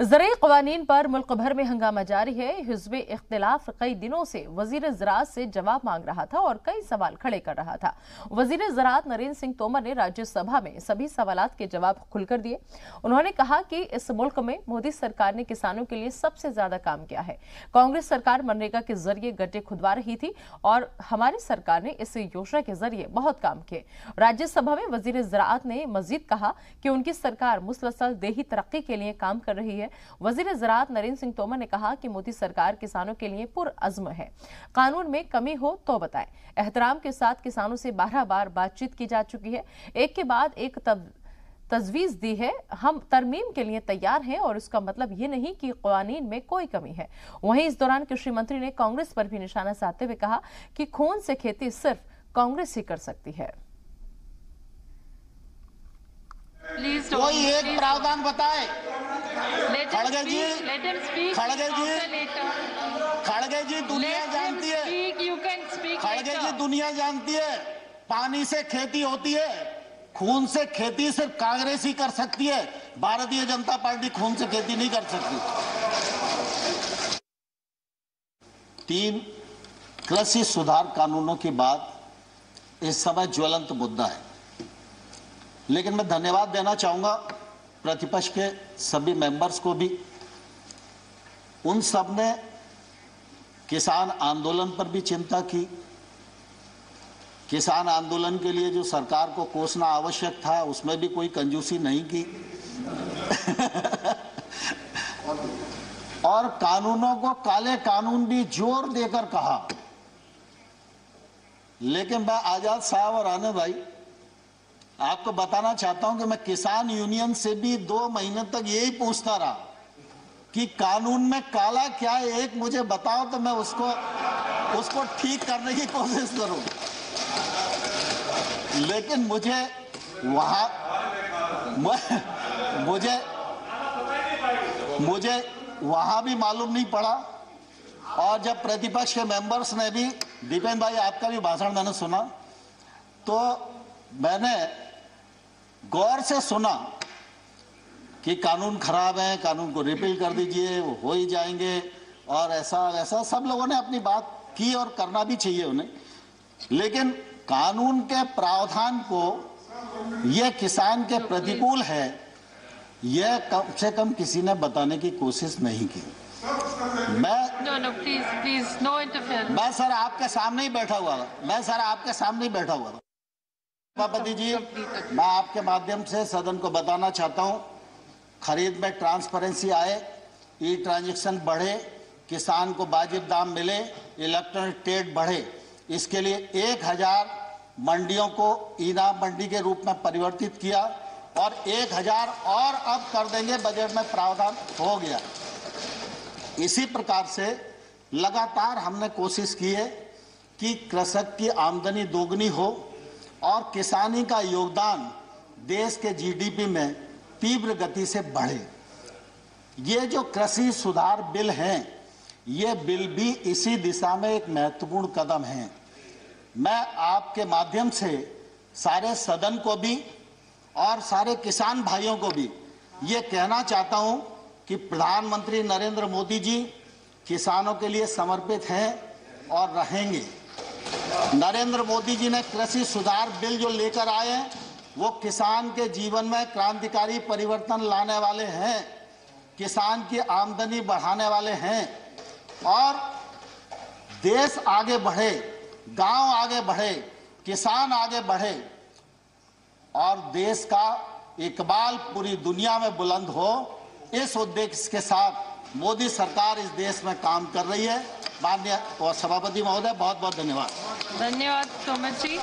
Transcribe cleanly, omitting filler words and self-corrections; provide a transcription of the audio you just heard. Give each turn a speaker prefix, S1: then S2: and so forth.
S1: ज़राई क़वानीन पर मुल्क भर में हंगामा जारी है। हिज़्ब इख्तिलाफ कई दिनों से वज़ीर ज़राअत से जवाब मांग रहा था और कई सवाल खड़े कर रहा था। वज़ीर ज़राअत नरेंद्र सिंह तोमर ने राज्यसभा में सभी सवालात के जवाब खुलकर दिए। उन्होंने कहा कि इस मुल्क में मोदी सरकार ने किसानों के लिए सबसे ज्यादा काम किया है। कांग्रेस सरकार मनरेगा के जरिए गड्ढे खुदवा रही थी और हमारी सरकार ने इस योजना के जरिए बहुत काम किए। राज्यसभा में वज़ीर ज़राअत ने मजीद कहा कि उनकी सरकार मुसलसल देही तरक्की के लिए काम कर रही है। वज़ीर ज़राअत नरेंद्र सिंह तोमर ने कहा कि मोदी सरकार किसानों के लिए पुरअज़्म है। कानून में कमी हो तो बताएं। एहतराम के साथ किसानों से 12 बार बातचीत की जा चुकी है। एक के बाद एक तजवीज दी है। हम तरमीम के लिए तैयार हैं और इसका मतलब ये नहीं कि क़वानीन में कोई कमी है। वहीं इस दौरान कृषि मंत्री ने कांग्रेस पर भी निशाना साधते हुए कहा कि खून से खेती सिर्फ कांग्रेस ही कर सकती है।
S2: कोई एक प्रावधान बताए। खड़गे जी दुनिया जानती है। खड़गे जी दुनिया जानती है पानी से खेती होती है, खून से खेती सिर्फ कांग्रेस ही कर सकती है। भारतीय जनता पार्टी खून से खेती नहीं कर सकती। 3 कृषि सुधार कानूनों की बात इस समय ज्वलंत मुद्दा है, लेकिन मैं धन्यवाद देना चाहूंगा प्रतिपक्ष के सभी मेंबर्स को भी। उन सब ने किसान आंदोलन पर भी चिंता की। किसान आंदोलन के लिए जो सरकार को कोसना आवश्यक था उसमें भी कोई कंजूसी नहीं की और कानूनों को काले कानून भी जोर देकर कहा। लेकिन मैं आजाद साहब और आने भाई आपको बताना चाहता हूं कि मैं किसान यूनियन से भी 2 महीने तक यही पूछता रहा कि कानून में काला क्या है, एक मुझे बताओ तो मैं उसको ठीक करने की कोशिश करूं। लेकिन मुझे वहां भी मालूम नहीं पड़ा। और जब प्रतिपक्ष के मेंबर्स ने भी, दीपेंद्र भाई आपका भी भाषण मैंने सुना, तो मैंने गौर से सुना कि कानून खराब है, कानून को रिपील कर दीजिए, वो हो ही जाएंगे और ऐसा वैसा सब लोगों ने अपनी बात की और करना भी चाहिए उन्हें। लेकिन कानून के प्रावधान को यह किसान के प्रतिकूल है, यह कम से कम किसी ने बताने की कोशिश नहीं की। मैं सर आपके सामने ही बैठा हुआ था। सभापति जी, मैं आपके माध्यम से सदन को बताना चाहता हूं, खरीद में ट्रांसपेरेंसी आए, ई ट्रांजैक्शन बढ़े, किसान को वाजिब दाम मिले, इलेक्ट्रॉनिक ट्रेड बढ़े। इसके लिए 1000 मंडियों को इनाम मंडी के रूप में परिवर्तित किया और 1000 और अब कर देंगे, बजट में प्रावधान हो गया। इसी प्रकार से लगातार हमने कोशिश की है कि कृषक की आमदनी दोगुनी हो और किसानी का योगदान देश के जीडीपी में तीव्र गति से बढ़े। ये जो कृषि सुधार बिल हैं, ये बिल भी इसी दिशा में एक महत्वपूर्ण कदम है। मैं आपके माध्यम से सारे सदन को भी और सारे किसान भाइयों को भी ये कहना चाहता हूं कि प्रधानमंत्री नरेंद्र मोदी जी किसानों के लिए समर्पित हैं और रहेंगे। नरेंद्र मोदी जी ने कृषि सुधार बिल जो लेकर आए हैं वो किसान के जीवन में क्रांतिकारी परिवर्तन लाने वाले हैं, किसान की आमदनी बढ़ाने वाले हैं और देश आगे बढ़े, गांव आगे बढ़े, किसान आगे बढ़े और देश का इकबाल पूरी दुनिया में बुलंद हो, इस उद्देश्य के साथ मोदी सरकार इस देश में काम कर रही है। माननीय सभापति महोदय, बहुत बहुत धन्यवाद।
S3: धन्यवाद तोमर जी।